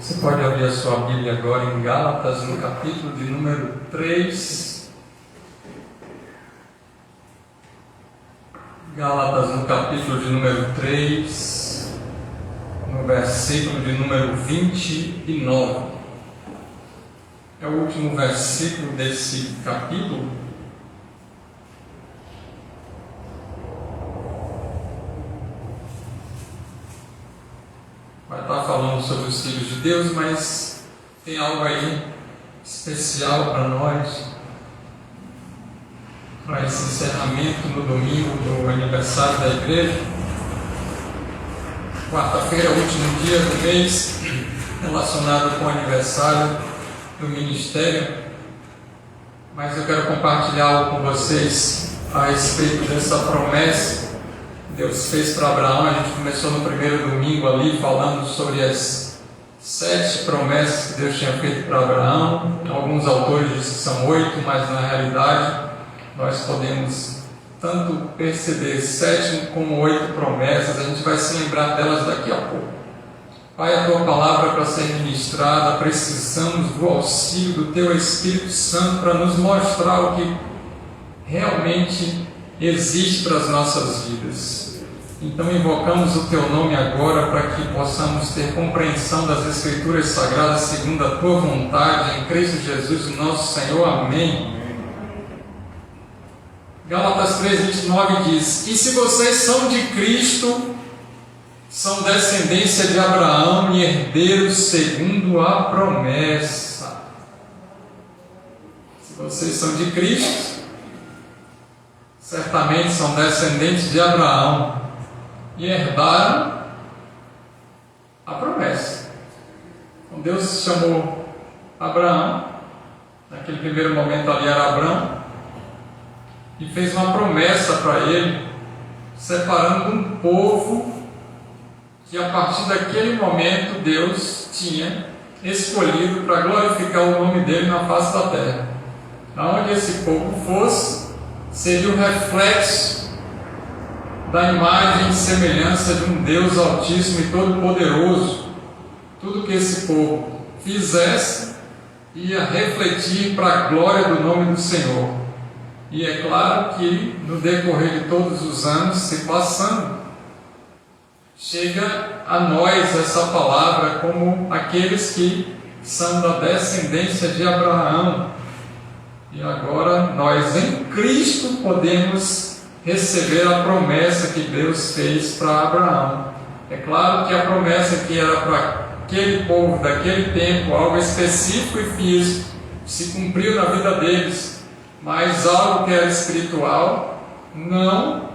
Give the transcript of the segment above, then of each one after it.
Você pode abrir a sua Bíblia agora em Gálatas, no capítulo de número 3. Gálatas, no capítulo de número 3, no versículo de número 29. É o último versículo desse capítulo. Vai estar falando sobre os filhos de Deus, mas tem algo aí especial para nós, para esse encerramento no domingo do aniversário da igreja. Quarta-feira é o último dia do mês relacionado com o aniversário do ministério, mas eu quero compartilhar algo com vocês a respeito dessa promessa que Deus fez para Abraão. A gente começou no primeiro domingo ali falando sobre as 7 promessas que Deus tinha feito para Abraão. Alguns autores dizem que são 8, mas na realidade nós podemos tanto perceber 7 como 8 promessas. A gente vai se lembrar delas daqui a pouco. Pai, a Tua palavra para ser ministrada, precisamos do auxílio do Teu Espírito Santo para nos mostrar o que realmente existe para as nossas vidas. Então invocamos o Teu nome agora para que possamos ter compreensão das Escrituras Sagradas segundo a Tua vontade, em Cristo Jesus, o nosso Senhor. Amém. Gálatas 3:29 diz: E se vocês são de Cristo, são descendência de Abraão e herdeiros segundo a promessa. Se vocês são de Cristo, certamente são descendentes de Abraão e herdaram a promessa. Então Deus chamou Abraão, naquele primeiro momento ali era Abraão, e fez uma promessa para ele, separando um povo que a partir daquele momento Deus tinha escolhido para glorificar o nome dele na face da terra. Aonde esse povo fosse, seria o reflexo da imagem e semelhança de um Deus altíssimo e todo-poderoso. Tudo que esse povo fizesse ia refletir para a glória do nome do Senhor. E é claro que no decorrer de todos os anos se passando, chega a nós essa palavra como aqueles que são da descendência de Abraão. E agora nós em Cristo podemos receber a promessa que Deus fez para Abraão. É claro que a promessa que era para aquele povo daquele tempo, algo específico e físico, se cumpriu na vida deles, mas algo que era espiritual não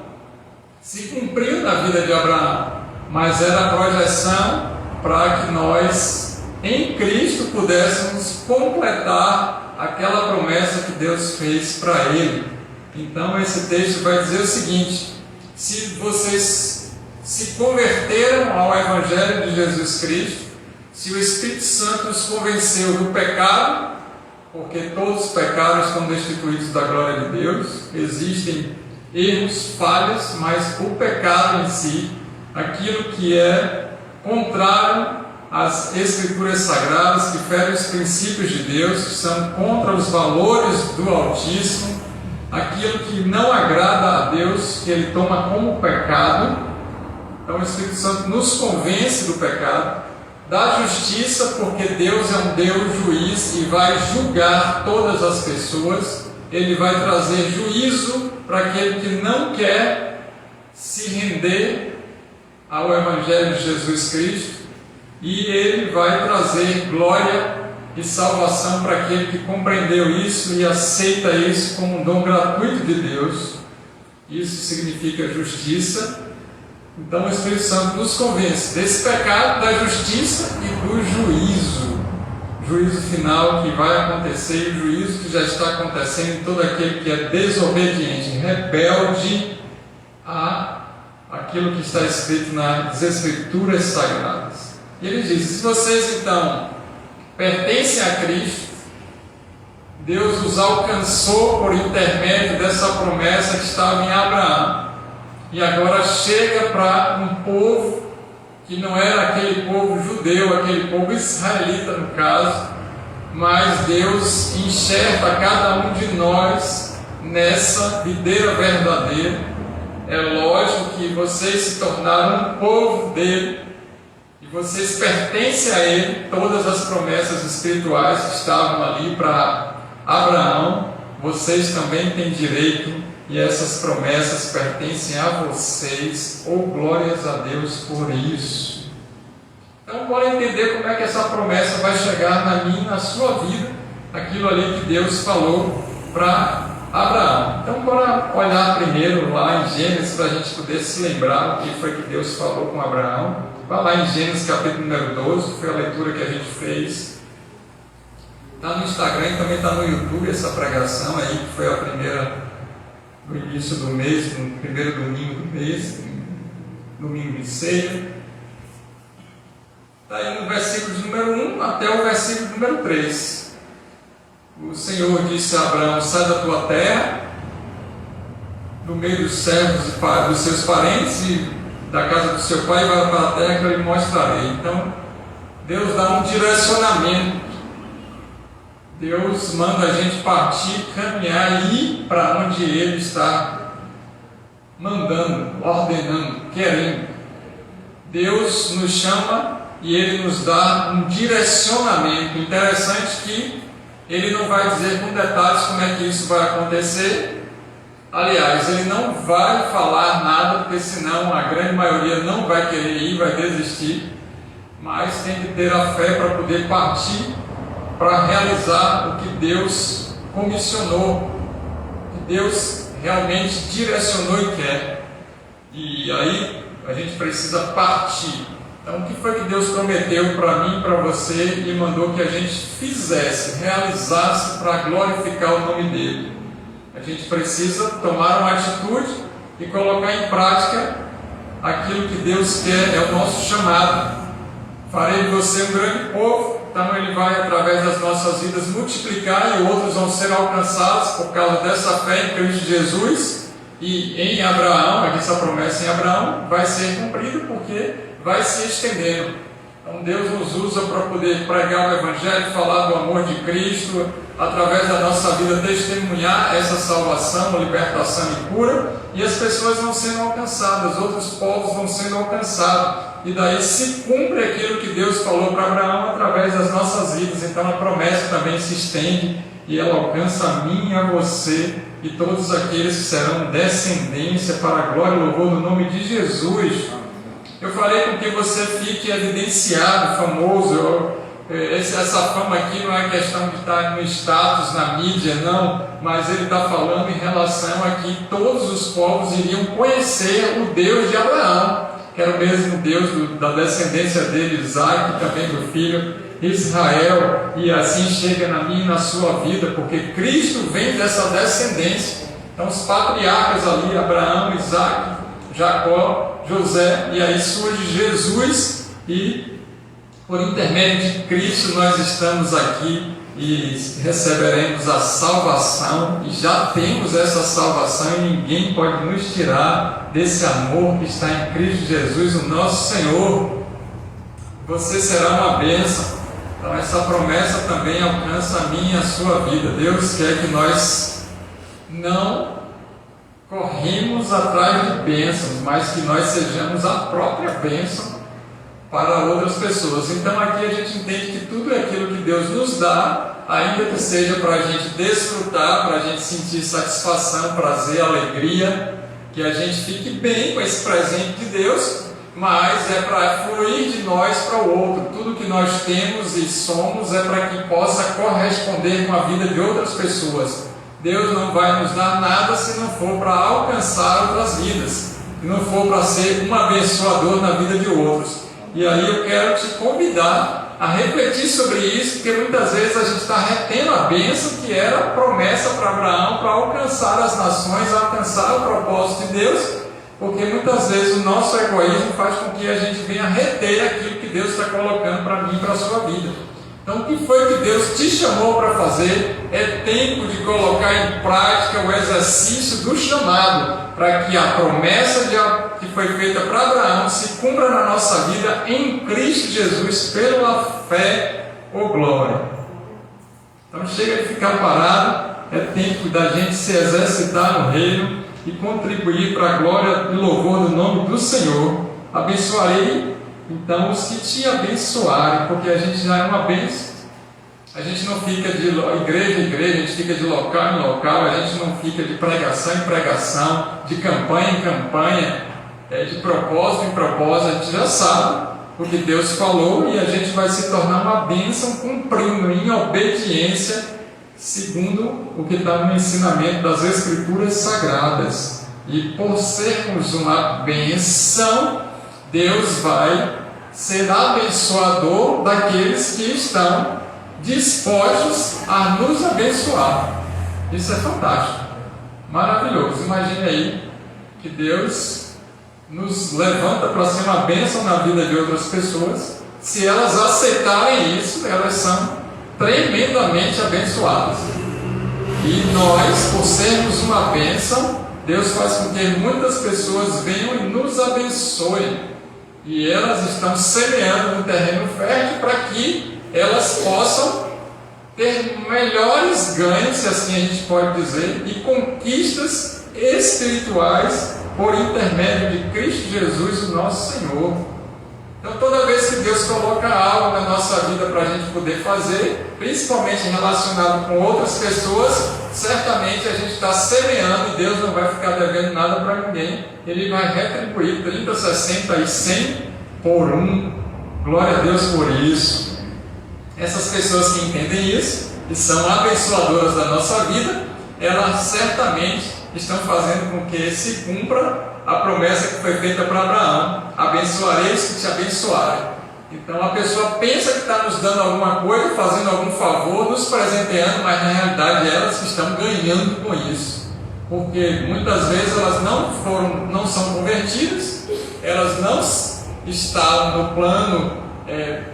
se cumpriu na vida de Abraão. Mas era a projeção para que nós, em Cristo, pudéssemos completar aquela promessa que Deus fez para ele. Então esse texto vai dizer o seguinte: se vocês se converteram ao Evangelho de Jesus Cristo, se o Espírito Santo os convenceu do pecado, porque todos os pecados estão destituídos da glória de Deus, existem erros, falhas, mas o pecado em si, aquilo que é contrário às Escrituras Sagradas, que ferem os princípios de Deus, que são contra os valores do Altíssimo, aquilo que não agrada a Deus, que Ele toma como pecado. Então o Espírito Santo nos convence do pecado, da justiça, porque Deus é um Deus juiz e vai julgar todas as pessoas. Ele vai trazer juízo para aquele que não quer se render ao Evangelho de Jesus Cristo, e Ele vai trazer glória e salvação para aquele que compreendeu isso e aceita isso como um dom gratuito de Deus. Isso significa justiça. Então o Espírito Santo nos convence desse pecado, da justiça e do juízo final que vai acontecer, e o juízo que já está acontecendo em todo aquele que é desobediente, rebelde a aquilo que está escrito nas Escrituras Sagradas. E ele diz: se vocês então pertencem a Cristo, Deus os alcançou por intermédio dessa promessa que estava em Abraão, e agora chega para um povo que não era aquele povo judeu, aquele povo israelita no caso, mas Deus enxerga cada um de nós nessa videira verdadeira. É lógico que vocês se tornaram um povo dele, e vocês pertencem a ele. Todas as promessas espirituais que estavam ali para Abraão, vocês também têm direito, e essas promessas pertencem a vocês. Oh, glórias a Deus por isso. Então, bora entender como é que essa promessa vai chegar na minha e na sua vida, aquilo ali que Deus falou para Abraão. Então, bora olhar primeiro lá em Gênesis, para a gente poder se lembrar o que foi que Deus falou com Abraão. Vai lá em Gênesis capítulo número 12, foi a leitura que a gente fez. Está no Instagram e também está no YouTube essa pregação aí, que foi a primeira no início do mês, no primeiro domingo do mês, domingo de ceia. Está aí no versículo de número 1 até o versículo número 3. O Senhor disse a Abraão: sai da tua terra, do meio dos servos e dos seus parentes e da casa do seu pai, e vai para a terra que eu lhe mostrarei. Então, Deus dá um direcionamento. Deus manda a gente partir, caminhar e ir para onde Ele está mandando, ordenando, querendo. Deus nos chama e Ele nos dá um direcionamento. Interessante que Ele não vai dizer com detalhes como é que isso vai acontecer. Aliás, Ele não vai falar nada, porque senão a grande maioria não vai querer ir, vai desistir. Mas tem que ter a fé para poder partir, para realizar o que Deus comissionou, que Deus realmente direcionou e quer. E aí a gente precisa partir. Então, o que foi que Deus prometeu para mim e para você e mandou que a gente fizesse, realizasse para glorificar o nome dele? A gente precisa tomar uma atitude e colocar em prática aquilo que Deus quer, é o nosso chamado. Farei de você um grande povo. Então Ele vai, através das nossas vidas, multiplicar, e outros vão ser alcançados por causa dessa fé em Cristo Jesus. E em Abraão, aqui essa promessa em Abraão vai ser cumprida, porque vai se estendendo. Então Deus nos usa para poder pregar o Evangelho, falar do amor de Cristo, através da nossa vida testemunhar essa salvação, libertação e cura, e as pessoas vão sendo alcançadas, outros povos vão sendo alcançados. E daí se cumpre aquilo que Deus falou para Abraão através das nossas vidas. Então a promessa também se estende e ela alcança a mim e a você e todos aqueles que serão descendência para a glória e louvor no nome de Jesus. Eu falei com que você fique evidenciado, famoso. Essa fama aqui não é questão de estar no status, na mídia, não, mas ele está falando em relação a que todos os povos iriam conhecer o Deus de Abraão, que era o mesmo Deus da descendência dele, Isaac, e também do filho Israel, e assim chega na minha e na sua vida, porque Cristo vem dessa descendência. Então os patriarcas ali, Abraão, Isaac, Jacó, José, e aí surge Jesus, e por intermédio de Cristo nós estamos aqui e receberemos a salvação, e já temos essa salvação, e ninguém pode nos tirar desse amor que está em Cristo Jesus, o nosso Senhor. Você será uma bênção. Então essa promessa também alcança a minha e a sua vida. Deus quer que nós não corremos atrás de bênçãos, mas que nós sejamos a própria bênção para outras pessoas. Então aqui a gente entende que tudo aquilo que Deus nos dá, ainda que seja para a gente desfrutar, para a gente sentir satisfação, prazer, alegria, que a gente fique bem com esse presente de Deus, mas é para fluir de nós para o outro. Tudo que nós temos e somos é para que possa corresponder com a vida de outras pessoas. Deus não vai nos dar nada se não for para alcançar outras vidas, se não for para ser um abençoador na vida de outros. E aí eu quero te convidar a refletir sobre isso, porque muitas vezes a gente está retendo a bênção que era a promessa para Abraão, para alcançar as nações, alcançar o propósito de Deus, porque muitas vezes o nosso egoísmo faz com que a gente venha reter aquilo que Deus está colocando para mim e para a sua vida. Então, o que foi que Deus te chamou para fazer? É tempo de colocar em prática o exercício do chamado, para que a promessa que foi feita para Abraão se cumpra na nossa vida em Cristo Jesus, pela fé ou glória. Então, chega de ficar parado, é tempo da gente se exercitar no reino e contribuir para a glória e louvor do nome do Senhor. Abençoarei então os que te abençoarem, porque a gente já é uma bênção. A gente não fica de igreja em igreja, a gente fica de local em local, a gente não fica de pregação em pregação, de campanha em campanha, de propósito em propósito. A gente já sabe o que Deus falou e a gente vai se tornar uma bênção cumprindo em obediência, segundo o que está no ensinamento das Escrituras Sagradas. E por sermos uma bênção, Deus vai ser abençoador daqueles que estão dispostos a nos abençoar. Isso é fantástico, maravilhoso. Imagine aí que Deus nos levanta para ser uma bênção na vida de outras pessoas. Se elas aceitarem isso, elas são tremendamente abençoadas. E nós, por sermos uma bênção, Deus faz com que muitas pessoas venham e nos abençoem. E elas estão semeando no terreno fértil para que elas possam ter melhores ganhos, se assim a gente pode dizer, e conquistas espirituais por intermédio de Cristo Jesus, o nosso Senhor. Então, toda vez que Deus coloca algo na nossa vida para a gente poder fazer, principalmente relacionado com outras pessoas, certamente a gente está semeando e Deus não vai ficar devendo nada para ninguém. Ele vai retribuir 30, 60 e 100 por um. Glória a Deus por isso. Essas pessoas que entendem isso e são abençoadoras da nossa vida, elas certamente estão fazendo com que se cumpra a promessa que foi feita para Abraão: abençoarei os que te abençoarem. Então a pessoa pensa que está nos dando alguma coisa, fazendo algum favor, nos presenteando, mas na realidade elas que estão ganhando com isso, porque muitas vezes elas não são convertidas, elas não estão no plano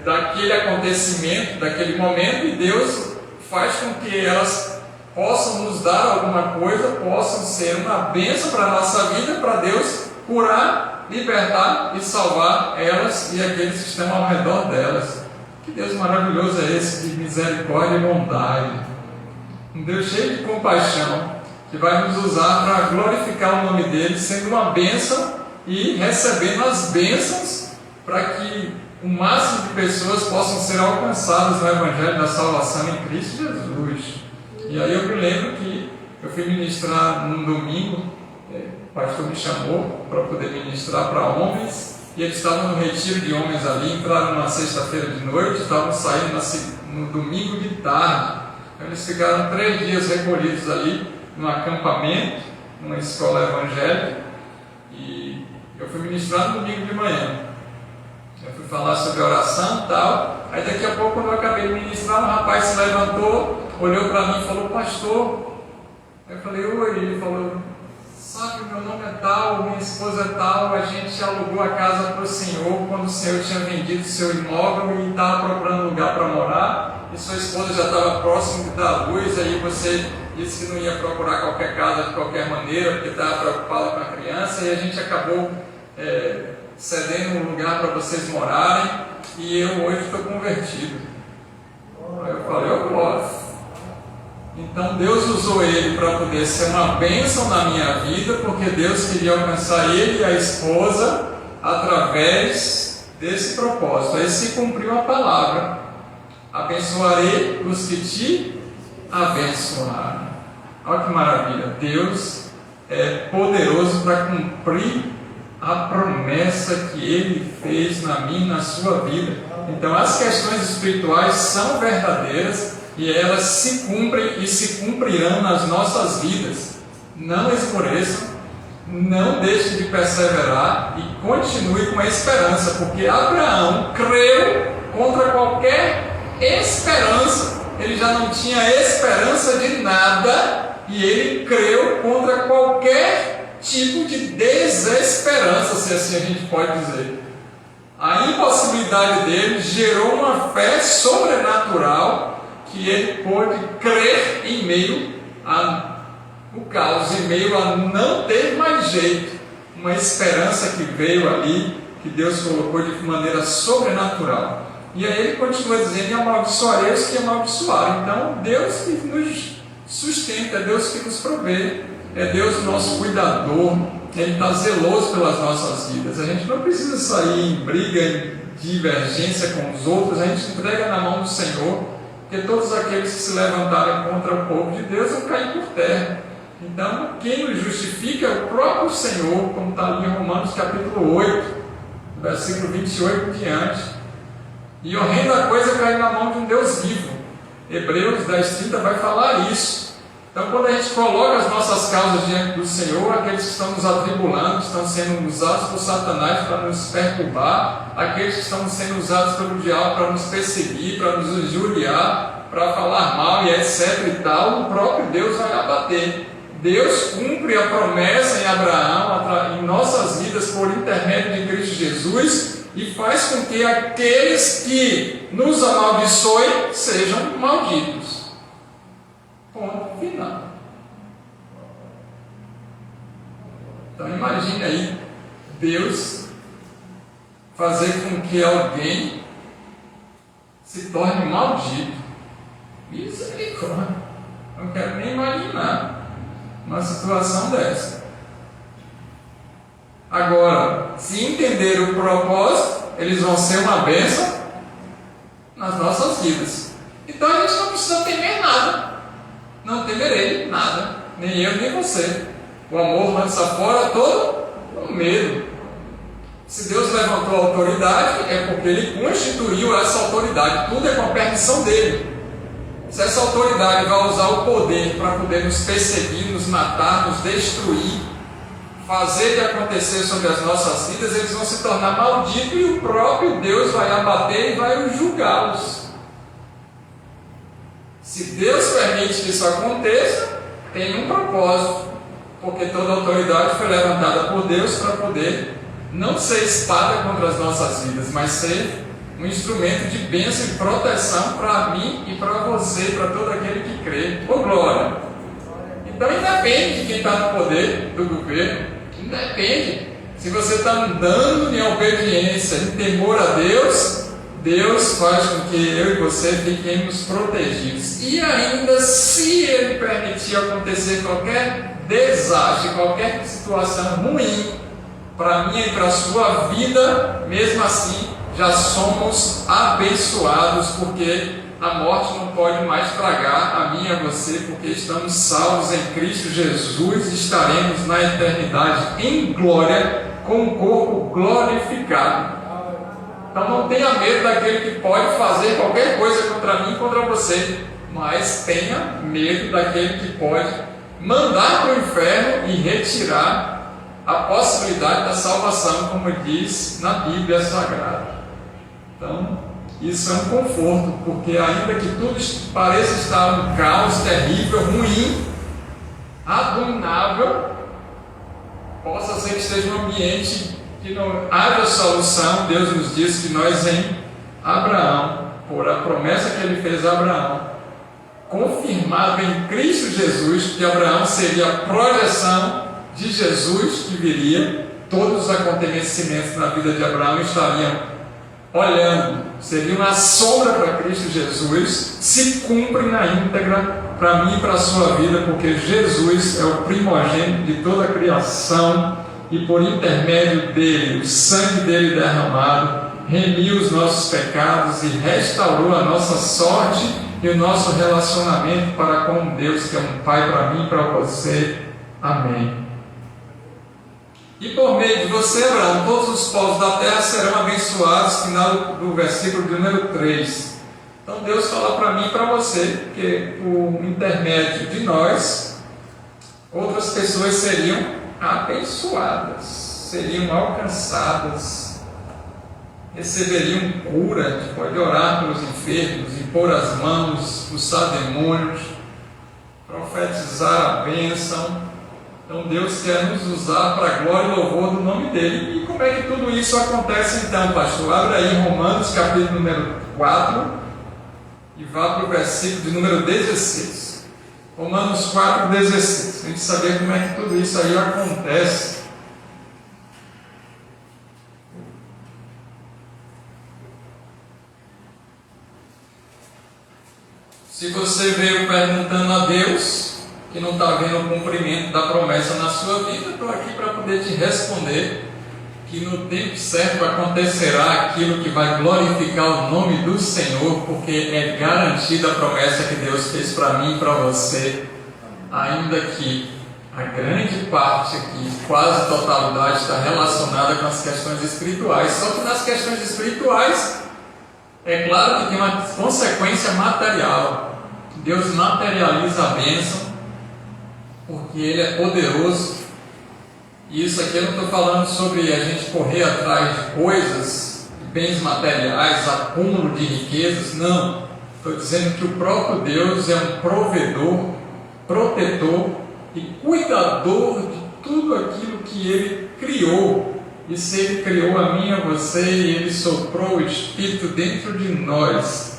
daquele acontecimento, daquele momento, e Deus faz com que elas possam nos dar alguma coisa, possam ser uma bênção para a nossa vida, para Deus curar, libertar e salvar elas e aqueles que estão ao redor delas. Que Deus maravilhoso é esse, de misericórdia e bondade. Um Deus cheio de compaixão, que vai nos usar para glorificar o nome dele, sendo uma bênção e recebendo as bênçãos para que o máximo de pessoas possam ser alcançadas no Evangelho da Salvação em Cristo Jesus. E aí eu me lembro que eu fui ministrar num domingo, o pastor me chamou para poder ministrar para homens, e eles estavam no retiro de homens ali, entraram na sexta-feira de noite, estavam saindo no domingo de tarde. Eles ficaram 3 dias recolhidos ali, num acampamento, numa escola evangélica, e eu fui ministrar no domingo de manhã. Eu fui falar sobre oração e tal. Aí daqui a pouco, quando eu acabei de ministrar, um rapaz se levantou, olhou para mim e falou: pastor. Aí eu falei: oi. Ele falou: sabe, meu nome é tal, minha esposa é tal, a gente alugou a casa para o senhor quando o senhor tinha vendido o seu imóvel e estava procurando lugar para morar, e sua esposa já estava próximo de dar à luz. Aí você disse que não ia procurar qualquer casa de qualquer maneira, porque estava preocupado com a criança, e a gente acabou cedendo um lugar para vocês morarem, e eu hoje estou convertido. Aí eu falei: eu gosto. Então Deus usou ele para poder ser uma bênção na minha vida, porque Deus queria alcançar ele e a esposa através desse propósito. Aí se cumpriu a palavra: abençoarei os que te abençoarem. Olha que maravilha! Deus é poderoso para cumprir a promessa que Ele fez na minha e na sua vida. Então as questões espirituais são verdadeiras e elas se cumprem e se cumprirão nas nossas vidas. Não esmoreçam, não deixe de perseverar e continue com a esperança, porque Abraão creu contra qualquer esperança. Ele já não tinha esperança de nada e ele creu contra qualquer tipo de desesperança, se assim a gente pode dizer. A impossibilidade dele gerou uma fé sobrenatural que ele pôde crer em meio ao caos, em meio a não ter mais jeito. Uma esperança que veio ali, que Deus colocou de maneira sobrenatural. E aí ele continua dizendo: e amaldiçoarei os que amaldiçoaram. Então, Deus que nos sustenta, é Deus que nos provê, é Deus nosso cuidador, Ele está zeloso pelas nossas vidas. A gente não precisa sair em briga, em divergência com os outros, a gente entrega na mão do Senhor, porque todos aqueles que se levantarem contra o povo de Deus vão cair por terra. Então, quem nos justifica é o próprio Senhor, como está ali em Romanos capítulo 8, versículo 28 em diante. E horrenda coisa é cair na mão de um Deus vivo. Hebreus 10:30 vai falar isso. Então, quando a gente coloca as nossas causas diante do Senhor, aqueles que estão nos atribulando, que estão sendo usados por Satanás para nos perturbar, aqueles que estão sendo usados pelo diabo para nos perseguir, para nos injuriar, para falar mal e etc e tal, o próprio Deus vai abater. Deus cumpre a promessa em Abraão, em nossas vidas, por intermédio de Cristo Jesus, e faz com que aqueles que nos amaldiçoem sejam malditos. Ponto final. Então imagine aí Deus fazer com que alguém se torne maldito. Misericórdia. Não quero nem imaginar uma situação dessa. Agora, se entender o propósito, eles vão ser uma bênção nas nossas vidas. Então a gente não precisa temer nada. Não temerei nada, nem eu nem você. O amor lança fora todo o medo. Se Deus levantou a autoridade, é porque Ele constituiu essa autoridade. Tudo é com a permissão dEle. Se essa autoridade vai usar o poder para poder nos perseguir, nos matar, nos destruir, fazer de acontecer sobre as nossas vidas, eles vão se tornar malditos e o próprio Deus vai abater e vai julgá-los. Se Deus permite que isso aconteça, tem um propósito, porque toda autoridade foi levantada por Deus para poder não ser espada contra as nossas vidas, mas ser um instrumento de bênção e proteção para mim e para você, para todo aquele que crê. Ô glória! Então independe de quem está no poder do governo, independe. Se você está andando em obediência, em temor a Deus, Deus faz com que eu e você fiquemos protegidos. E ainda, se Ele permitir acontecer qualquer desastre, qualquer situação ruim para mim e para a sua vida, mesmo assim, já somos abençoados, porque a morte não pode mais tragar a mim e a você, porque estamos salvos em Cristo Jesus, estaremos na eternidade em glória, com o corpo glorificado. Então não tenha medo daquele que pode fazer qualquer coisa contra mim e contra você, mas tenha medo daquele que pode mandar para o inferno e retirar a possibilidade da salvação, como diz na Bíblia Sagrada. Então, isso é um conforto, porque ainda que tudo pareça estar um caos terrível, ruim, abominável, possa ser que esteja um ambiente que não haja solução. Deus nos diz que nós em Abraão, por a promessa que Ele fez a Abraão, confirmada em Cristo Jesus, que Abraão seria a projeção de Jesus que viria, todos os acontecimentos na vida de Abraão estariam olhando, seria uma sombra para Cristo Jesus, se cumpre na íntegra para mim e para a sua vida, porque Jesus é o primogênito de toda a criação e por intermédio dele, o sangue dele derramado, remiu os nossos pecados e restaurou a nossa sorte e o nosso relacionamento para com Deus, que é um Pai para mim e para você. Amém. E por meio de você, Abraão, todos os povos da terra serão abençoados, final do versículo de número 3. Então Deus fala para mim e para você que por intermédio de nós, outras pessoas seriam abençoadas, seriam alcançadas, receberiam cura. A gente pode orar pelos enfermos, impor as mãos, expulsar demônios, profetizar a bênção. Então Deus quer nos usar para a glória e louvor do nome dele. E como como é que tudo isso acontece então, pastor? Abre aí Romanos, capítulo número 4, e vá para o versículo de número 16. Romanos 4, 16. A gente saber como é que tudo isso aí acontece. Se você veio perguntando a Deus, que não está vendo o cumprimento da promessa na sua vida, estou aqui para poder te responder que no tempo certo acontecerá aquilo que vai glorificar o nome do Senhor, porque é garantida a promessa que Deus fez para mim e para você, ainda que a grande parte aqui, quase totalidade, está relacionada com as questões espirituais. Só que nas questões espirituais, é claro que tem uma consequência material. Deus materializa a bênção, porque Ele é poderoso. E isso aqui eu não estou falando sobre a gente correr atrás de coisas, de bens materiais, acúmulo de riquezas, não. Estou dizendo que o próprio Deus é um provedor, protetor e cuidador de tudo aquilo que Ele criou. E se Ele criou a mim e a você, e Ele soprou o Espírito dentro de nós,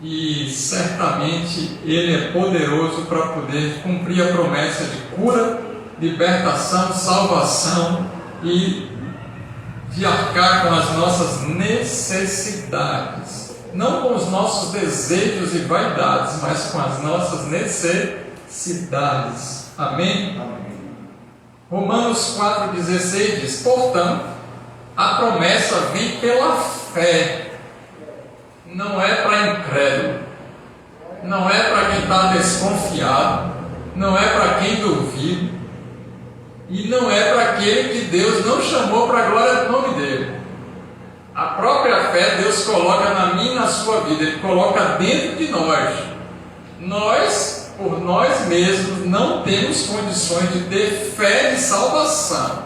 e certamente Ele é poderoso para poder cumprir a promessa de cura, libertação, salvação e de arcar com as nossas necessidades, não com os nossos desejos e vaidades, mas com as nossas necessidades. Amém? Amém. Romanos 4,16 diz: portanto, a promessa vem pela fé, não é para incrédulo, não é para quem está desconfiado, não é para quem duvida, e não é para aquele que Deus não chamou para a glória do nome dele. A própria fé Deus coloca na minha e na sua vida, Ele coloca dentro de nós. Nós, por nós mesmos, não temos condições de ter fé de salvação.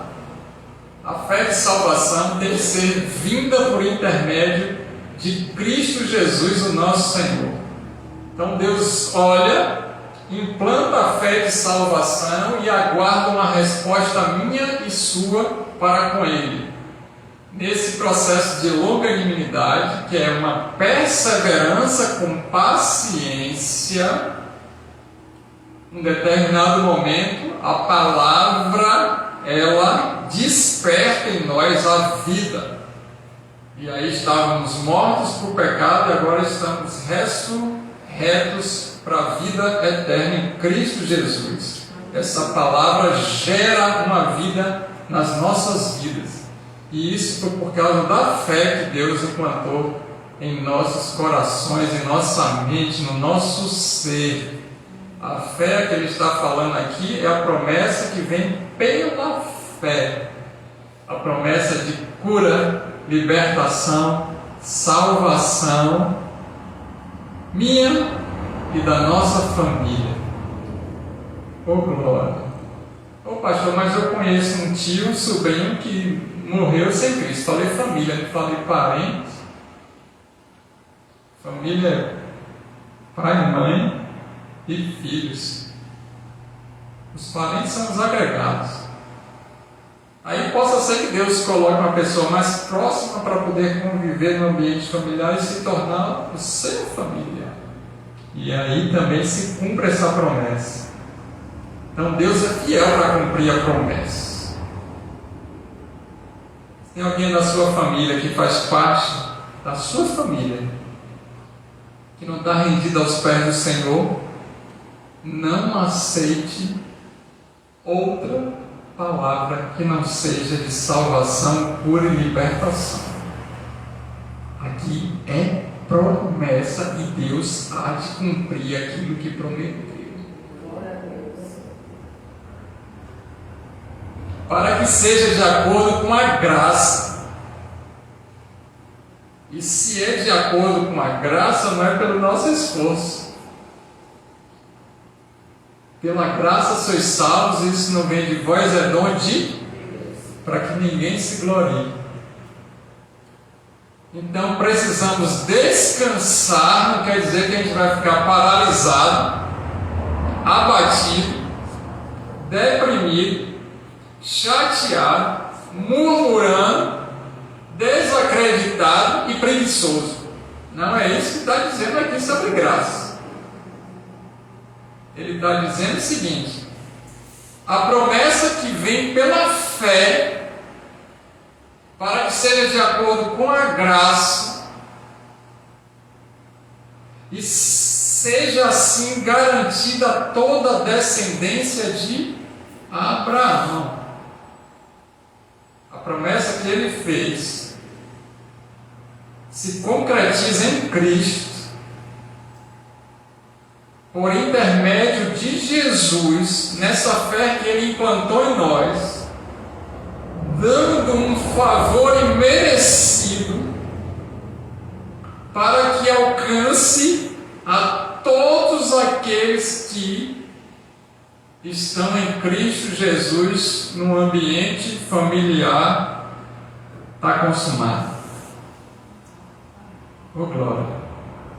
A fé de salvação tem que ser vinda por intermédio de Cristo Jesus, o nosso Senhor. Então Deus olha, implanta a fé de salvação e aguarda uma resposta minha e sua para com Ele. Nesse processo de longanimidade, que é uma perseverança com paciência, em determinado momento, a palavra, ela desperta em nós a vida. E aí estávamos mortos por pecado e agora estamos ressurretos para a vida eterna em Cristo Jesus. Essa palavra gera uma vida nas nossas vidas. E isso foi por causa da fé que Deus implantou em nossos corações, em nossa mente, no nosso ser. A fé que ele está falando aqui é a promessa que vem pela fé. A promessa de cura, libertação, salvação, minha e da nossa família. Oh glória! Oh pastor, mas eu conheço um tio, um sobrinho que morreu sem Cristo. Falei família, não falei parentes. Família é pai, mãe e filhos. Os parentes são os agregados. Aí possa ser que Deus coloque uma pessoa mais próxima para poder conviver no ambiente familiar e se tornar o seu familiar. E aí também se cumpre essa promessa. Então Deus é fiel para cumprir a promessa. Tem alguém da sua família que faz parte da sua família que não está rendido aos pés do Senhor, não aceite outra palavra que não seja de salvação, cura e libertação. Aqui é promessa e Deus há de cumprir aquilo que prometeu. Para que seja de acordo com a graça. E se é de acordo com a graça, não é pelo nosso esforço. Pela graça sois salvos, isso não vem de vós, é dom de Deus, para que ninguém se glorie. Então precisamos descansar, não quer dizer que a gente vai ficar paralisado, abatido, deprimido, chateado, murmurando, desacreditado e preguiçoso. Não é isso que está dizendo aqui sobre graça. Ele está dizendo o seguinte: a promessa que vem pela fé, para que seja de acordo com a graça, e seja assim garantida toda a descendência de Abraão. A promessa que ele fez se concretiza em Cristo, por intermédio de Jesus, nessa fé que ele implantou em nós, dando um favor imerecido para que alcance a todos aqueles que estão em Cristo Jesus no ambiente familiar. Está consumado. Oh glória!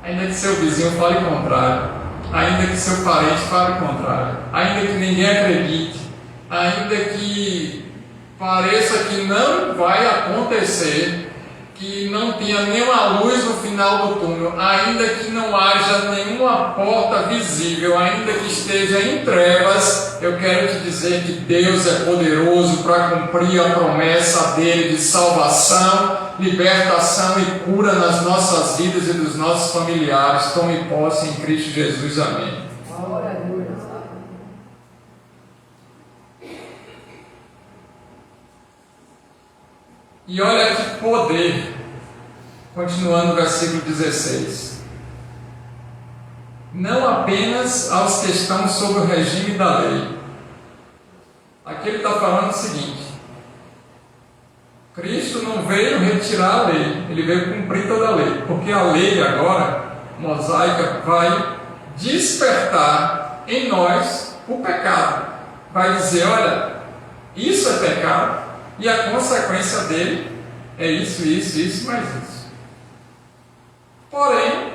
Ainda que seu vizinho fale o contrário, ainda que seu parente fale o contrário, ainda que ninguém acredite, ainda que pareça que não vai acontecer, que não tenha nenhuma luz no final do túnel, ainda que não haja nenhuma porta visível, ainda que esteja em trevas, eu quero te dizer que Deus é poderoso para cumprir a promessa dele de salvação, libertação e cura nas nossas vidas e dos nossos familiares. Tome posse em Cristo Jesus. Amém. E olha que poder, continuando o versículo 16. Não apenas aos que estão sob o regime da lei. Aqui ele está falando o seguinte: Cristo não veio retirar a lei, ele veio cumprir toda a lei, porque a lei agora, mosaica, vai despertar em nós o pecado. Vai dizer, olha, isso é pecado, e a consequência dele é isso, mais isso. Porém,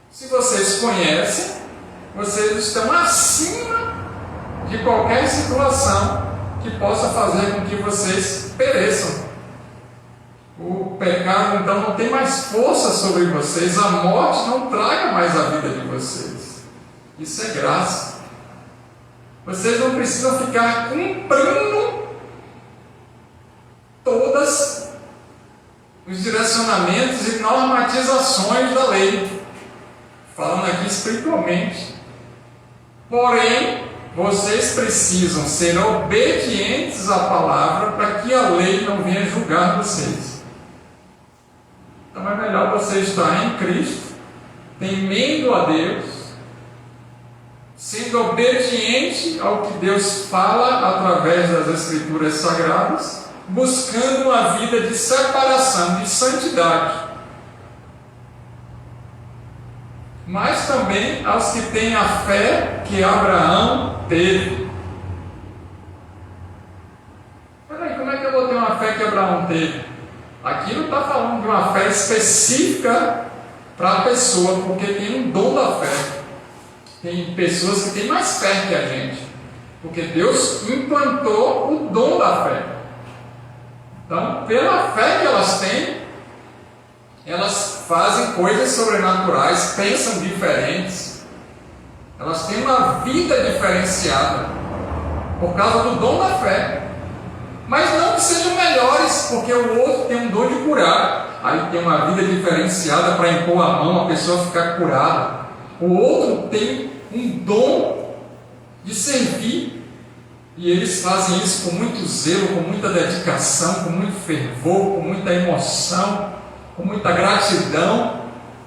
se vocês conhecem, vocês estão acima de qualquer situação que possa fazer com que vocês pereçam. O pecado então não tem mais força sobre vocês, a morte não traga mais a vida de vocês. Isso é graça. Vocês não precisam ficar cumprindo todas os direcionamentos e normatizações da lei, falando aqui espiritualmente. Porém, vocês precisam ser obedientes à palavra para que a lei não venha julgar vocês. Então é melhor você estar em Cristo, temendo a Deus, sendo obediente ao que Deus fala através das Escrituras Sagradas, buscando uma vida de separação, de santidade. Mas também aos que têm a fé que Abraão teve. Peraí, como é que eu vou ter uma fé que Abraão teve? Aqui não está falando de uma fé específica para a pessoa, porque tem um dom da fé. Tem pessoas que têm mais fé que a gente, porque Deus implantou o dom da fé. Então, pela fé que elas têm, elas fazem coisas sobrenaturais, pensam diferentes, elas têm uma vida diferenciada por causa do dom da fé. Mas não que sejam melhores, porque o outro tem um dom de curar, aí tem uma vida diferenciada para impor a mão, a pessoa ficar curada. O outro tem um dom de servir, e eles fazem isso com muito zelo, com muita dedicação, com muito fervor, com muita emoção, com muita gratidão.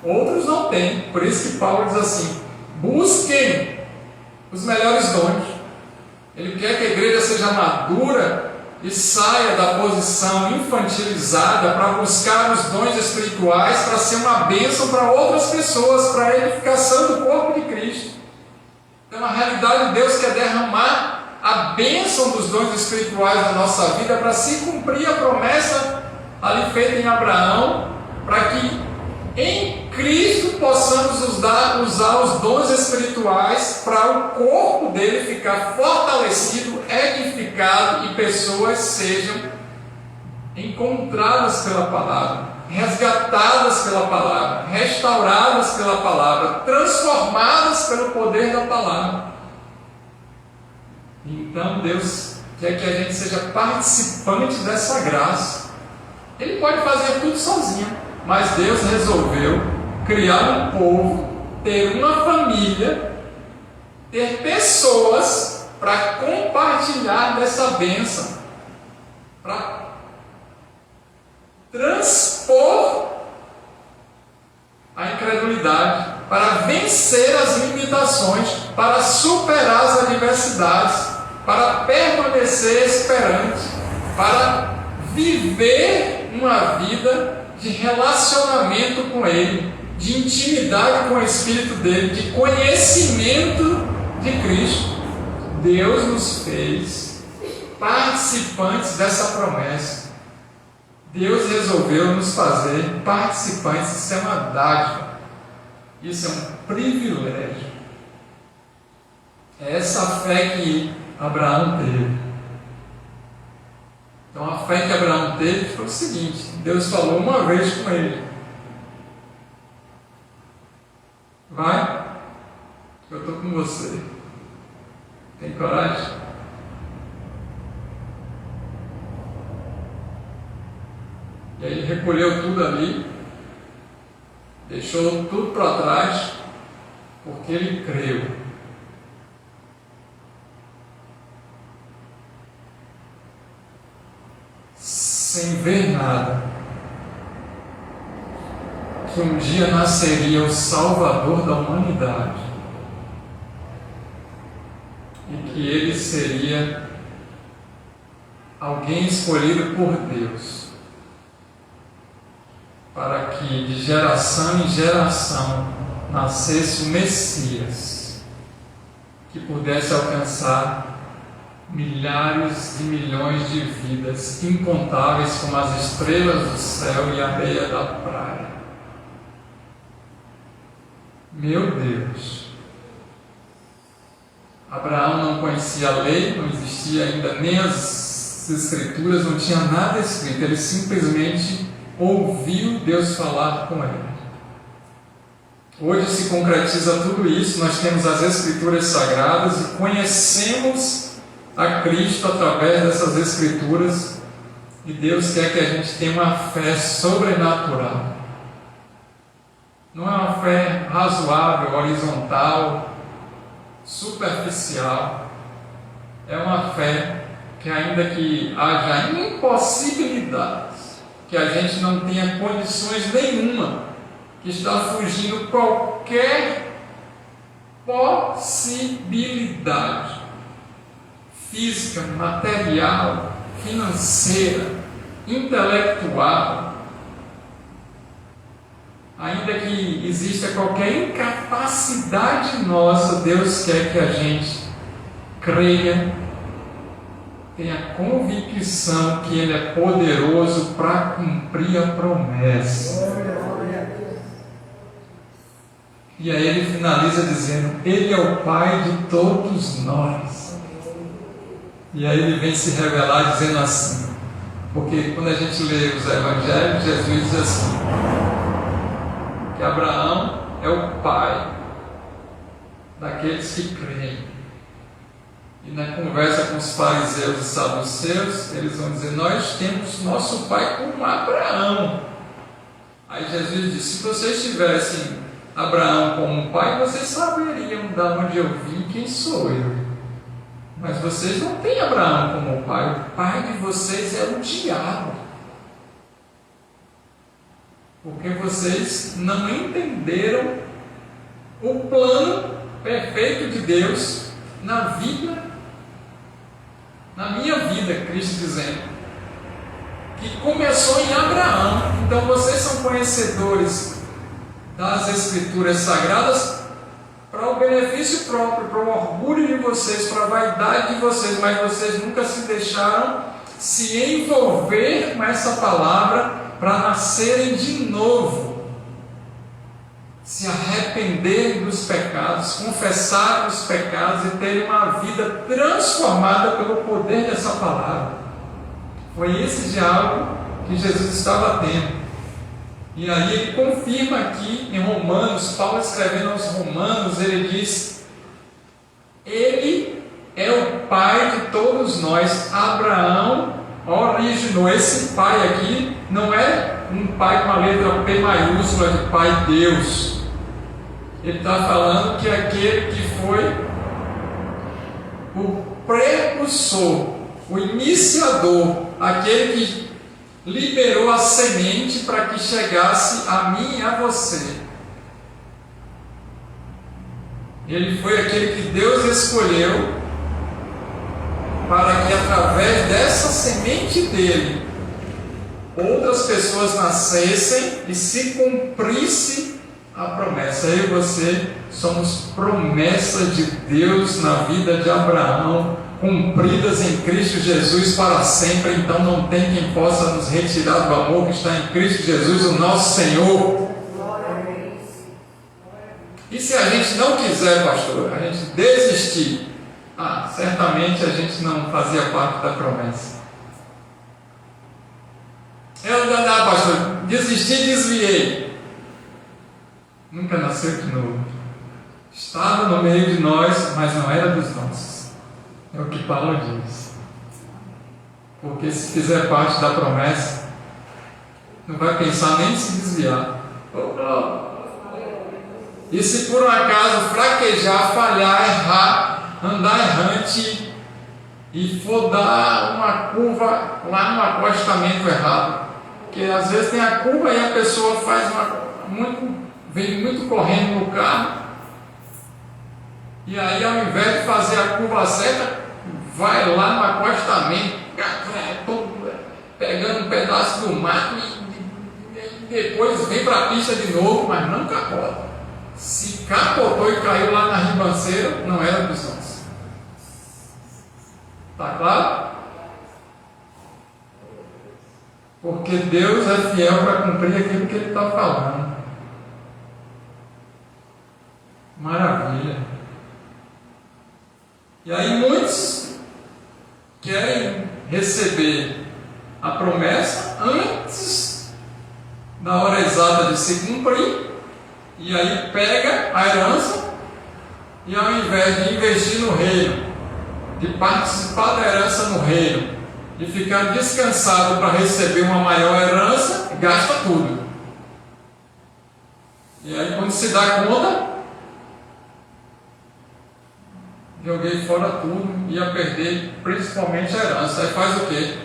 Outros não têm. Por isso que Paulo diz assim: busquem os melhores dons. Ele quer que a igreja seja madura e saia da posição infantilizada para buscar os dons espirituais, para ser uma bênção para outras pessoas, para a edificação do corpo de Cristo. Então, na realidade, Deus quer derramar a bênção dos dons espirituais na nossa vida para se cumprir a promessa ali feita em Abraão, para que em Cristo possamos usar os dons espirituais para o corpo dele ficar fortalecido, edificado e pessoas sejam encontradas pela palavra, resgatadas pela palavra, restauradas pela palavra, transformadas pelo poder da palavra. Então Deus quer que a gente seja participante dessa graça. Ele pode fazer tudo sozinho, mas Deus resolveu criar um povo, ter uma família, ter pessoas para compartilhar dessa bênção, para transpor a incredulidade, para vencer as limitações, para superar as adversidades, para permanecer esperante, para viver uma vida de relacionamento com Ele, de intimidade com o Espírito dele, de conhecimento de Cristo. Deus nos fez participantes dessa promessa. Deus resolveu nos fazer participantes. Isso é uma dádiva, isso é um privilégio. É essa fé que Abraão teve. Então a fé que Abraão teve foi o seguinte: Deus falou uma vez com ele: vai, eu estou com você. Tem coragem? E aí ele recolheu tudo ali, deixou tudo para trás, porque ele creu. Sem ver nada, que um dia nasceria o Salvador da humanidade e que ele seria alguém escolhido por Deus para que de geração em geração nascesse o Messias, que pudesse alcançar milhares de milhões de vidas, incontáveis como as estrelas do céu e a areia da praia. Meu Deus! Abraão não conhecia a lei, não existia ainda nem as escrituras, não tinha nada escrito, ele simplesmente ouviu Deus falar com ele. Hoje se concretiza tudo isso, nós temos as escrituras sagradas e conhecemos a Cristo através dessas escrituras, e Deus quer que a gente tenha uma fé sobrenatural. Não é uma fé razoável, horizontal, superficial. É uma fé que, ainda que haja impossibilidades, que a gente não tenha condições nenhuma, que está fugindo qualquer possibilidade física, material, financeira, intelectual, ainda que exista qualquer incapacidade nossa, Deus quer que a gente creia, tenha convicção que Ele é poderoso para cumprir a promessa. E aí ele finaliza dizendo: Ele é o Pai de todos nós. E aí ele vem se revelar dizendo assim, porque quando a gente lê os evangelhos, Jesus diz assim, que Abraão é o pai daqueles que creem. E na conversa com os fariseus e saduceus, eles vão dizer: nós temos nosso pai como Abraão. Aí Jesus disse: se vocês tivessem Abraão como pai, vocês saberiam de onde eu vim e quem sou eu. Mas vocês não têm Abraão como pai. O pai de vocês é o diabo. Porque vocês não entenderam o plano perfeito de Deus na vida, na minha vida, Cristo dizendo, que começou em Abraão. Então vocês são conhecedores das Escrituras Sagradas para o benefício próprio, para o orgulho de vocês, para a vaidade de vocês, mas vocês nunca se deixaram se envolver com essa palavra para nascerem de novo, se arrepender dos pecados, confessar os pecados e terem uma vida transformada pelo poder dessa palavra. Foi esse diálogo que Jesus estava tendo. E aí ele confirma aqui em Romanos, Paulo escrevendo aos Romanos, ele diz: ele é o pai de todos nós. Abraão originou. Esse pai aqui não é um pai com a letra P maiúscula de Pai Deus. Ele está falando que aquele que foi o precursor, o iniciador, aquele que liberou a semente para que chegasse a mim e a você. Ele foi aquele que Deus escolheu para que através dessa semente dele outras pessoas nascessem e se cumprisse a promessa. Eu e você somos promessas de Deus na vida de Abraão, cumpridas em Cristo Jesus para sempre. Então não tem quem possa nos retirar do amor que está em Cristo Jesus, o nosso Senhor. E se a gente não quiser, pastor, a gente desistir, certamente a gente não fazia parte da promessa. Eu não, pastor, desisti, desviei. Nunca nasceu de novo. Estava no meio de nós, mas não era dos nossos. É o que Paulo diz. Porque se fizer parte da promessa, não vai pensar nem em se desviar. E se por um acaso fraquejar, falhar, errar, andar errante e for dar uma curva lá no acostamento errado, porque às vezes tem a curva e a pessoa faz vem muito correndo no carro, e aí ao invés de fazer a curva certa, vai lá no acostamento, pegando um pedaço do mato e depois vem para a pista de novo, mas não capota. Se capotou e caiu lá na ribanceira, não era dos nossos. Está claro? Porque Deus é fiel para cumprir aquilo que Ele está falando. Maravilha. E aí muitos querem receber a promessa antes da hora exata de se cumprir. E aí pega a herança e ao invés de investir no reino, de participar da herança no reino, de ficar descansado para receber uma maior herança, gasta tudo. E aí quando se dá conta, joguei fora tudo, ia perder principalmente a herança. Aí faz o quê?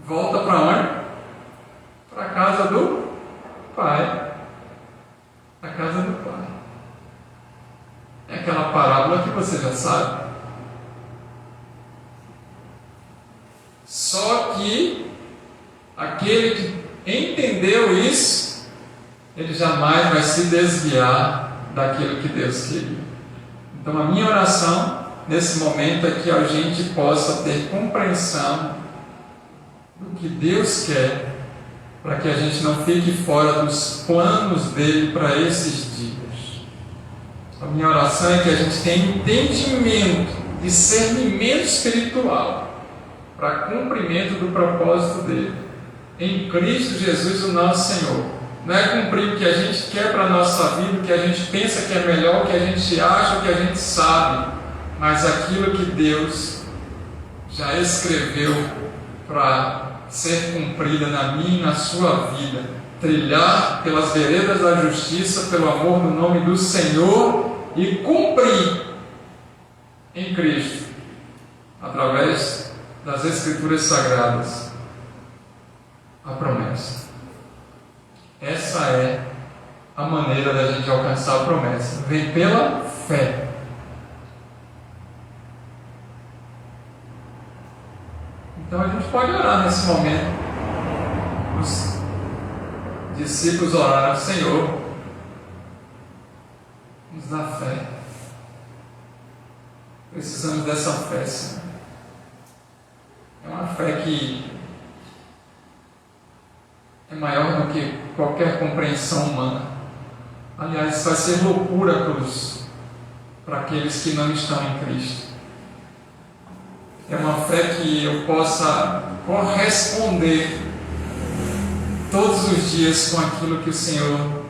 Volta para onde? Para a casa do pai. A casa do pai. É aquela parábola que você já sabe. Só que aquele que entendeu isso, ele jamais vai se desviar daquilo que Deus queria. Então a minha oração nesse momento é que a gente possa ter compreensão do que Deus quer, para que a gente não fique fora dos planos dele para esses dias. A minha oração é que a gente tenha entendimento, discernimento espiritual para cumprimento do propósito dele em Cristo Jesus, o nosso Senhor. Não é cumprir o que a gente quer para a nossa vida, o que a gente pensa que é melhor, o que a gente acha, o que a gente sabe, mas aquilo que Deus já escreveu para ser cumprida na minha e na sua vida, trilhar pelas veredas da justiça, pelo amor no nome do Senhor e cumprir em Cristo, através das Escrituras Sagradas, a promessa. Essa é a maneira da gente alcançar a promessa. Vem pela fé. Então a gente pode orar nesse momento. Os discípulos oraram: Senhor, nos dá fé. Precisamos dessa fé, Senhor. É uma fé que é maior do que qualquer compreensão humana. Aliás, vai ser loucura para aqueles que não estão em Cristo. É uma fé que eu possa corresponder todos os dias com aquilo que o Senhor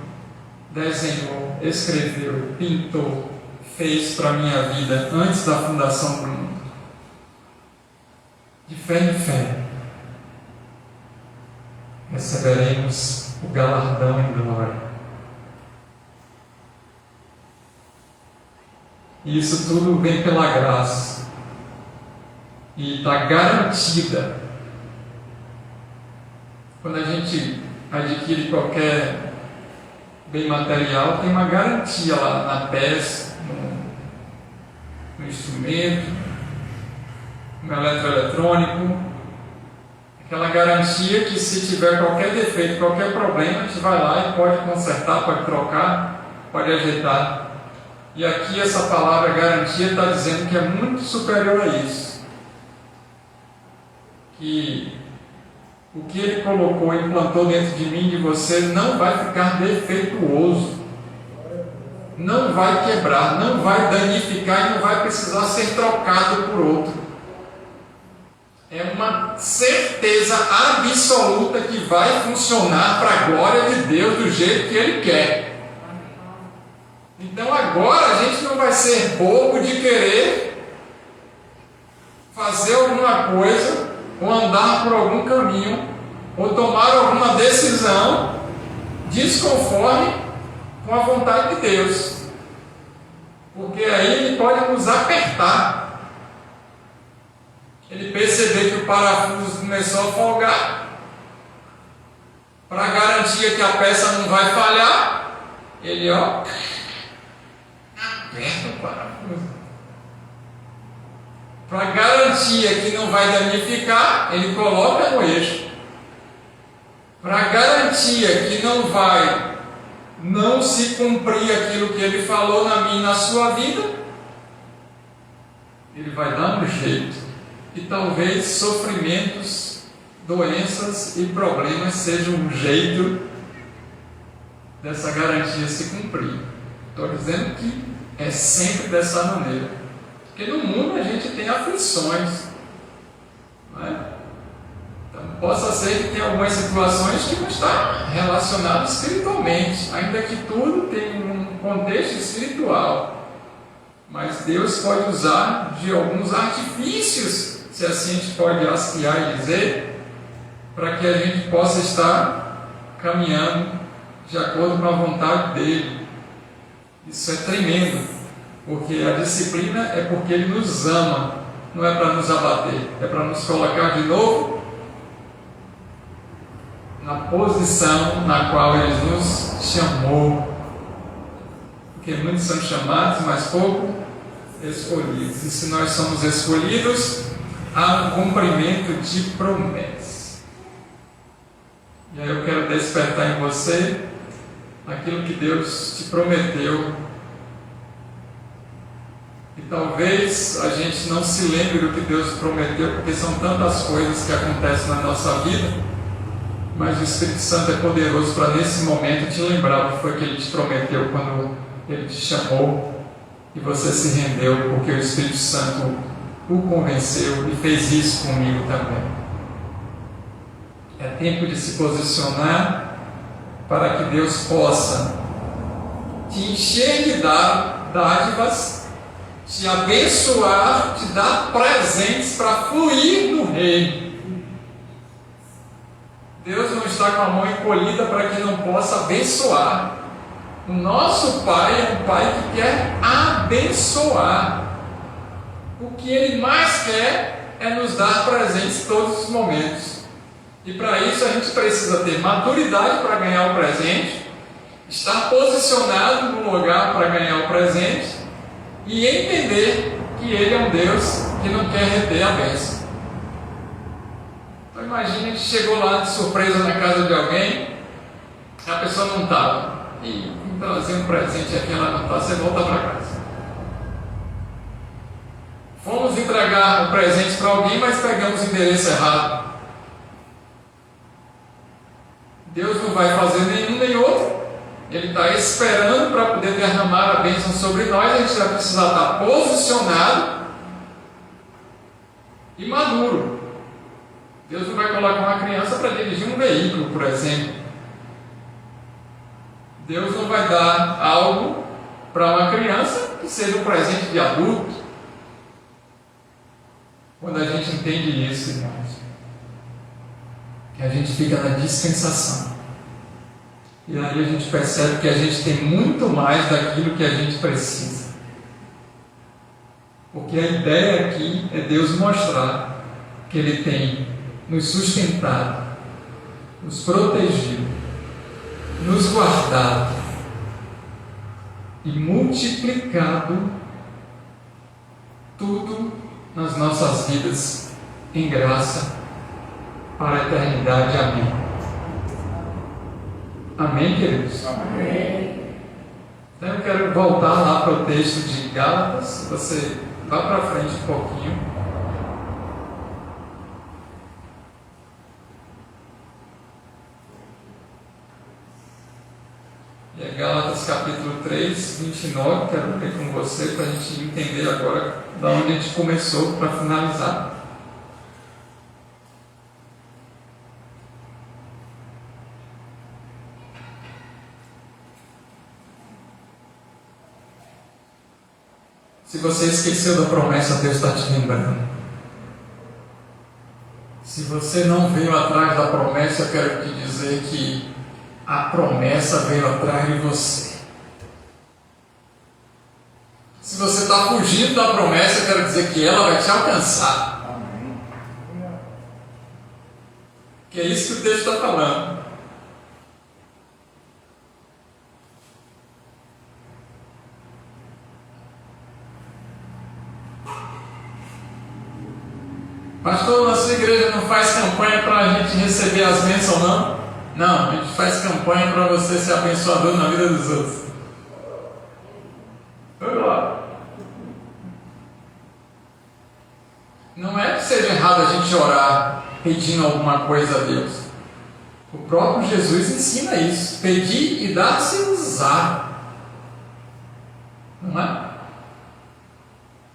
desenhou, escreveu, pintou, fez para a minha vida antes da fundação do mundo. De fé em fé, receberemos o galardão em glória. E isso tudo vem pela graça e está garantida. Quando a gente adquire qualquer bem material, tem uma garantia lá na peça, no instrumento, no eletroeletrônico, aquela garantia que se tiver qualquer defeito, qualquer problema, a gente vai lá e pode consertar, pode trocar, pode ajeitar. E aqui essa palavra garantia está dizendo que é muito superior a isso. Que o que Ele colocou, implantou dentro de mim e de você, não vai ficar defeituoso, não vai quebrar, não vai danificar e não vai precisar ser trocado por outro. É uma certeza absoluta que vai funcionar para a glória de Deus do jeito que Ele quer. Então agora a gente não vai ser bobo de querer fazer alguma coisa, ou andar por algum caminho, ou tomar alguma decisão desconforme com a vontade de Deus. Porque aí Ele pode nos apertar. Ele perceber que o parafuso começou a folgar, para garantir que a peça não vai falhar, Ele aperta o parafuso. Para garantia que não vai danificar, Ele coloca no eixo. Para garantia que não se cumprir aquilo que Ele falou na minha e na sua vida, Ele vai dar um jeito. E talvez sofrimentos, doenças e problemas sejam um jeito dessa garantia se cumprir. Estou dizendo que é sempre dessa maneira. Porque no mundo a gente tem aflições, não é? Então, possa ser que tenha algumas situações que não estão relacionadas espiritualmente, ainda que tudo tem um contexto espiritual. Mas Deus pode usar de alguns artifícios, se assim a gente pode aspiar e dizer, para que a gente possa estar caminhando de acordo com a vontade dEle. Isso é tremendo, porque a disciplina é porque Ele nos ama, não é para nos abater, é para nos colocar de novo na posição na qual Ele nos chamou. Porque muitos são chamados, mas pouco escolhidos. E se nós somos escolhidos, há um cumprimento de promessas. E aí eu quero despertar em você aquilo que Deus te prometeu. E talvez a gente não se lembre do que Deus prometeu, porque são tantas coisas que acontecem na nossa vida, mas o Espírito Santo é poderoso para nesse momento te lembrar o que foi que Ele te prometeu quando Ele te chamou e você se rendeu, porque o Espírito Santo o convenceu e fez isso comigo também. É tempo de se posicionar para que Deus possa te encher de dádivas, te abençoar, te dar presentes para fluir no reino. Deus não está com a mão encolhida para que não possa abençoar. O nosso Pai é um Pai que quer abençoar. O que Ele mais quer é nos dar presentes todos os momentos. E para isso a gente precisa ter maturidade para ganhar o presente, estar posicionado no lugar para ganhar o presente e entender que Ele é um Deus que não quer reter a bênção. Então imagine que chegou lá de surpresa na casa de alguém, a pessoa não estava, e trazer um presente aqui, ela não está, você volta para casa. Fomos entregar um presente para alguém, mas pegamos o endereço errado. Deus não vai fazer nenhum nem outro. Ele está esperando para poder derramar a bênção sobre nós. A gente vai precisar estar posicionado e maduro. Deus não vai colocar uma criança para dirigir um veículo, por exemplo. Deus não vai dar algo para uma criança que seja um presente de adulto. Quando a gente entende isso, irmãos, que a gente fica na dispensação. E aí a gente percebe que a gente tem muito mais daquilo que a gente precisa. Porque a ideia aqui é Deus mostrar que Ele tem nos sustentado, nos protegido, nos guardado e multiplicado tudo nas nossas vidas em graça para a eternidade. Amém. Amém, queridos? Amém. Então eu quero voltar lá para o texto de Gálatas. Você vá para frente um pouquinho. E é Gálatas capítulo 3, 29, quero ler com você para a gente entender agora da onde a gente começou para finalizar. Se você esqueceu da promessa, Deus está te lembrando. Se você não veio atrás da promessa, eu quero te dizer que a promessa veio atrás de você. Se você está fugindo da promessa, eu quero dizer que ela vai te alcançar. Amém. Que é isso que o texto está falando. Pastor, nossa igreja não faz campanha para a gente receber as bênçãos, não? Não, a gente faz campanha para você ser abençoador na vida dos outros. Vamos lá. Não é que seja errado a gente orar pedindo alguma coisa a Deus. O próprio Jesus ensina isso. Pedir e dar-se-vos-á. Não é?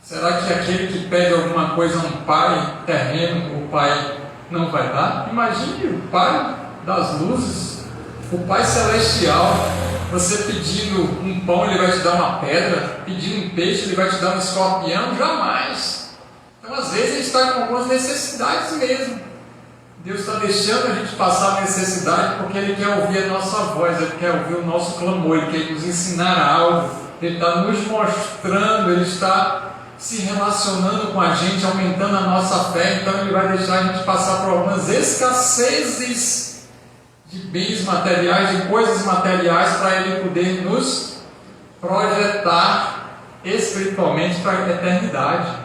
Será que aquele que pede alguma coisa a um pai terreno, o pai não vai dar? Imagine o pai das luzes, o pai celestial. Você pedindo um pão, ele vai te dar uma pedra. Pedindo um peixe, ele vai te dar um escorpião. Jamais. Então às vezes a gente está com algumas necessidades mesmo. Deus está deixando a gente passar a necessidade porque Ele quer ouvir a nossa voz, Ele quer ouvir o nosso clamor, Ele quer nos ensinar algo, Ele está nos mostrando, Ele está se relacionando com a gente, aumentando a nossa fé. Então Ele vai deixar a gente passar por algumas escassezes de bens materiais, de coisas materiais, para Ele poder nos projetar espiritualmente para a eternidade.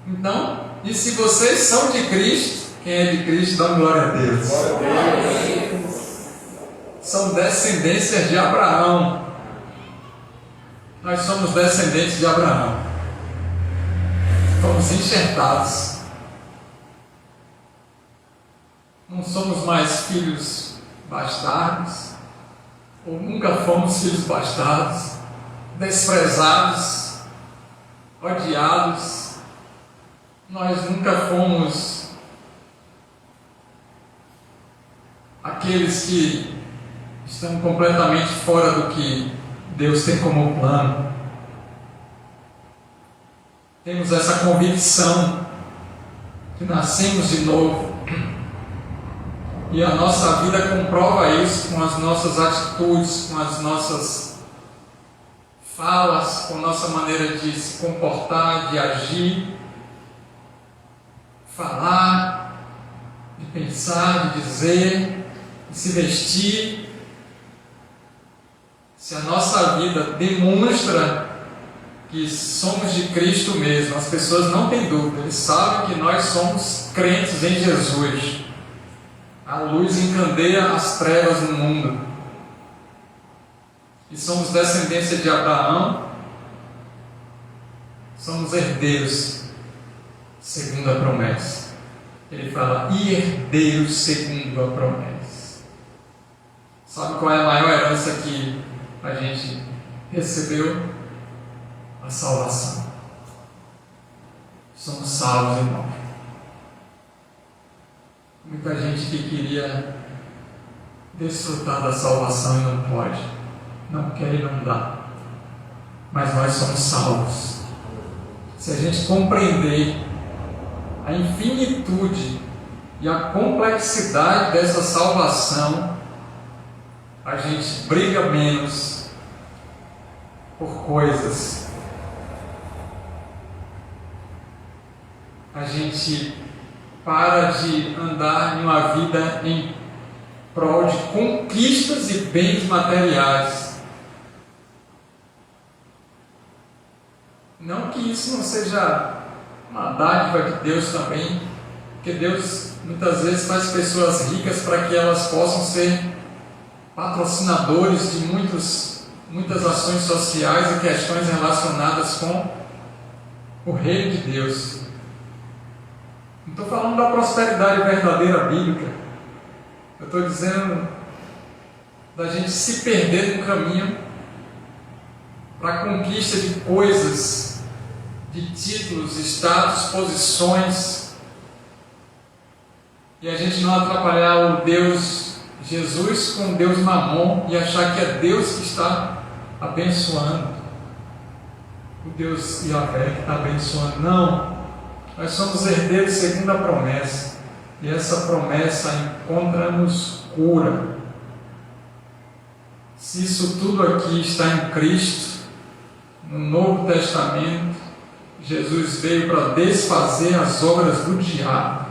Então, e se vocês são de Cristo, quem é de Cristo, dá glória a Deus. São descendências de Abraão. Nós somos descendentes de Abraão. Fomos enxertados. Não somos mais filhos bastardos, ou nunca fomos filhos bastardos, desprezados, odiados. Nós nunca fomos aqueles que estão completamente fora do que Deus tem como plano. Temos essa convicção que nascemos de novo. E a nossa vida comprova isso com as nossas atitudes, com as nossas falas, com a nossa maneira de se comportar, de agir, falar, de pensar, de dizer, de se vestir. Se a nossa vida demonstra que somos de Cristo mesmo, as pessoas não têm dúvida, eles sabem que nós somos crentes em Jesus. A luz encandeia as trevas no mundo. E somos descendência de Abraão, somos herdeiros segundo a promessa. Ele fala, e herdeiros segundo a promessa. Sabe qual é a maior herança que a gente recebeu? A salvação. Somos salvos, irmão. Muita gente que queria desfrutar da salvação e não pode, não quer e não dá. Mas nós somos salvos. Se a gente compreender a infinitude e a complexidade dessa salvação, a gente briga menos por coisas. A gente para de andar em uma vida em prol de conquistas e bens materiais. Não que isso não seja uma dádiva de Deus também, porque Deus muitas vezes faz pessoas ricas para que elas possam ser patrocinadores de muitas ações sociais e questões relacionadas com o reino de Deus. Não estou falando da prosperidade verdadeira bíblica. Eu estou dizendo da gente se perder no caminho para a conquista de coisas, de títulos, status, posições, e a gente não atrapalhar o Deus Jesus com o Deus Mamon e achar que é Deus que está abençoando, o Deus Yahvé que está abençoando. Não, nós somos herdeiros segundo a promessa, e essa promessa encontra-nos cura. Se isso tudo aqui está em Cristo, no Novo Testamento, Jesus veio para desfazer as obras do diabo.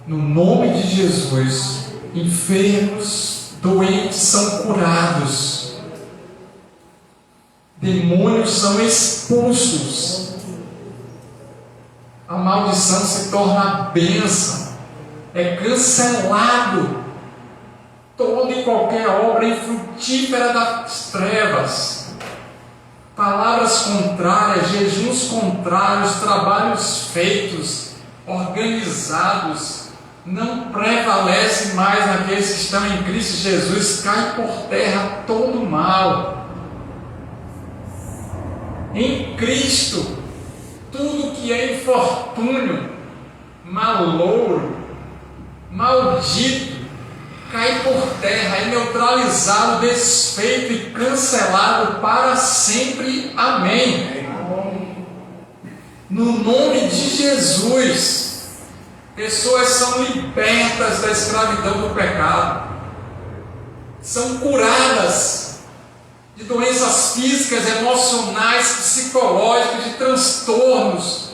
No nome de Jesus, enfermos, doentes são curados, demônios são expulsos, a maldição se torna bênção, é cancelado toda e qualquer obra infrutífera das trevas, palavras contrárias, jejuns contrários, trabalhos feitos, organizados, não prevalece mais naqueles que estão em Cristo Jesus. Cai por terra todo o mal. Em Cristo, tudo que é infortúnio, malouro, maldito, cai por terra, é neutralizado, desfeito e cancelado para sempre. Amém. No nome de Jesus, pessoas são libertas da escravidão do pecado, são curadas de doenças físicas, emocionais, psicológicas, de transtornos,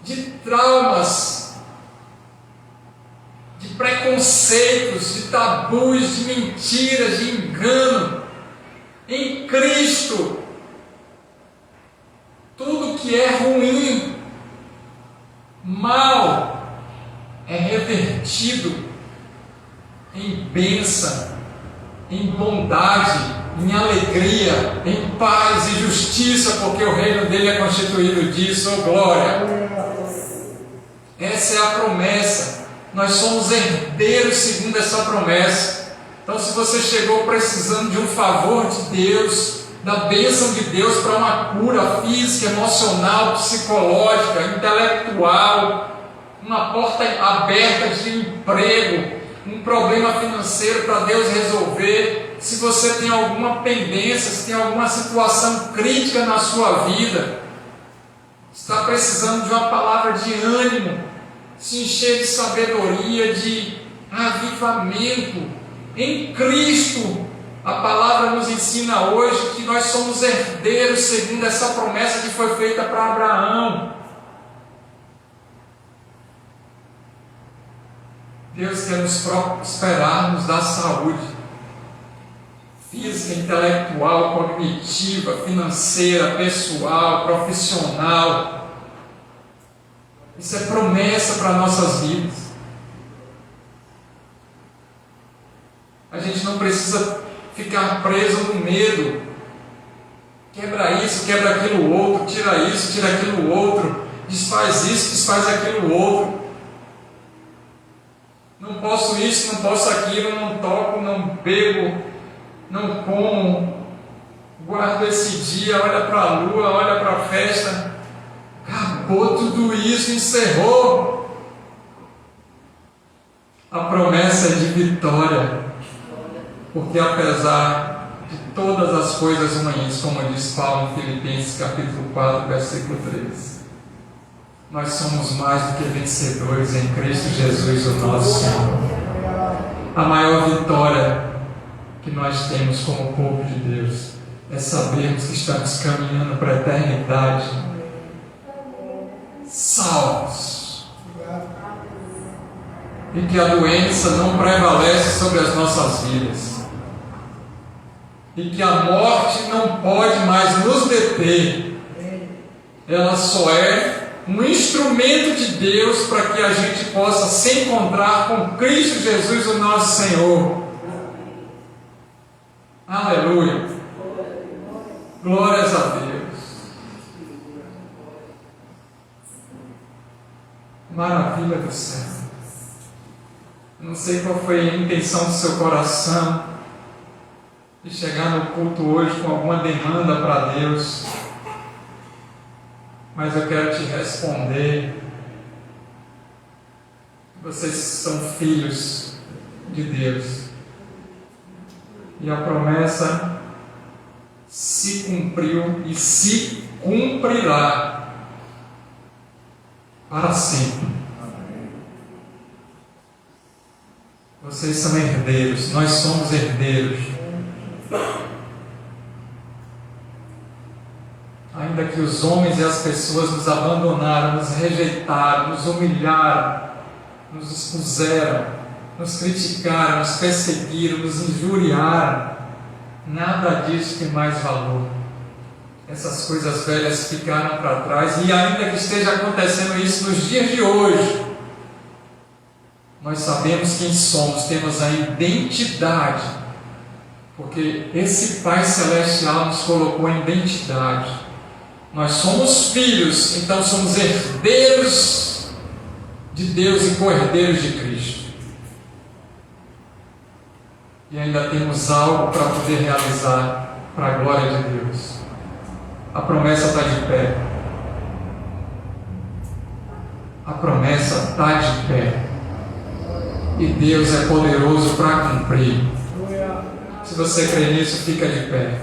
de traumas, de preconceitos, de tabus, de mentiras, de engano. Em Cristo, tudo que é ruim, mal, é revertido em bênção, em bondade, em alegria, em paz e justiça, porque o reino dele é constituído disso. Oh, glória! Essa é a promessa. Nós somos herdeiros segundo essa promessa. Então, se você chegou precisando de um favor de Deus, da bênção de Deus para uma cura física, emocional, psicológica, intelectual, uma porta aberta de emprego, um problema financeiro para Deus resolver, se você tem alguma pendência, se tem alguma situação crítica na sua vida, está precisando de uma palavra de ânimo, se encher de sabedoria, de avivamento, em Cristo, a palavra nos ensina hoje que nós somos herdeiros segundo essa promessa que foi feita para Abraão. Deus quer nos prosperar, nos dar saúde física, intelectual, cognitiva, financeira, pessoal, profissional. Isso é promessa para nossas vidas. A gente não precisa ficar preso no medo. Quebra isso, quebra aquilo outro, tira isso, tira aquilo outro, desfaz isso, desfaz aquilo outro. Não posso isso, não posso aquilo, não toco, não bebo, não como, guardo esse dia, olha para a lua, olha para a festa. Acabou tudo isso, encerrou. A promessa é de vitória, porque apesar de todas as coisas ruins, como diz Paulo em Filipenses capítulo 4, versículo 3, nós somos mais do que vencedores em Cristo Jesus, o nosso Senhor. A maior vitória que nós temos como povo de Deus é sabermos que estamos caminhando para a eternidade, salvos, e que a doença não prevalece sobre as nossas vidas, e que a morte não pode mais nos deter. Ela só é um instrumento de Deus para que a gente possa se encontrar com Cristo Jesus, o nosso Senhor. Aleluia! Glórias a Deus! Maravilha do céu! Não sei qual foi a intenção do seu coração de chegar no culto hoje com alguma demanda para Deus, mas eu quero te responder. Vocês são filhos de Deus, e a promessa se cumpriu e se cumprirá para sempre. Vocês são herdeiros, nós somos herdeiros. Ainda que os homens e as pessoas nos abandonaram, nos rejeitaram, nos humilharam, nos expuseram, nos criticaram, nos perseguiram, nos injuriaram, nada disso tem mais valor. Essas coisas velhas ficaram para trás, e ainda que esteja acontecendo isso nos dias de hoje, nós sabemos quem somos, temos a identidade, porque esse Pai Celestial nos colocou em identidade. Nós somos filhos, então somos herdeiros de Deus e co-herdeiros de Cristo. E ainda temos algo para poder realizar para a glória de Deus. A promessa está de pé. A promessa está de pé. E Deus é poderoso para cumprir. Se você crê nisso, fica de pé.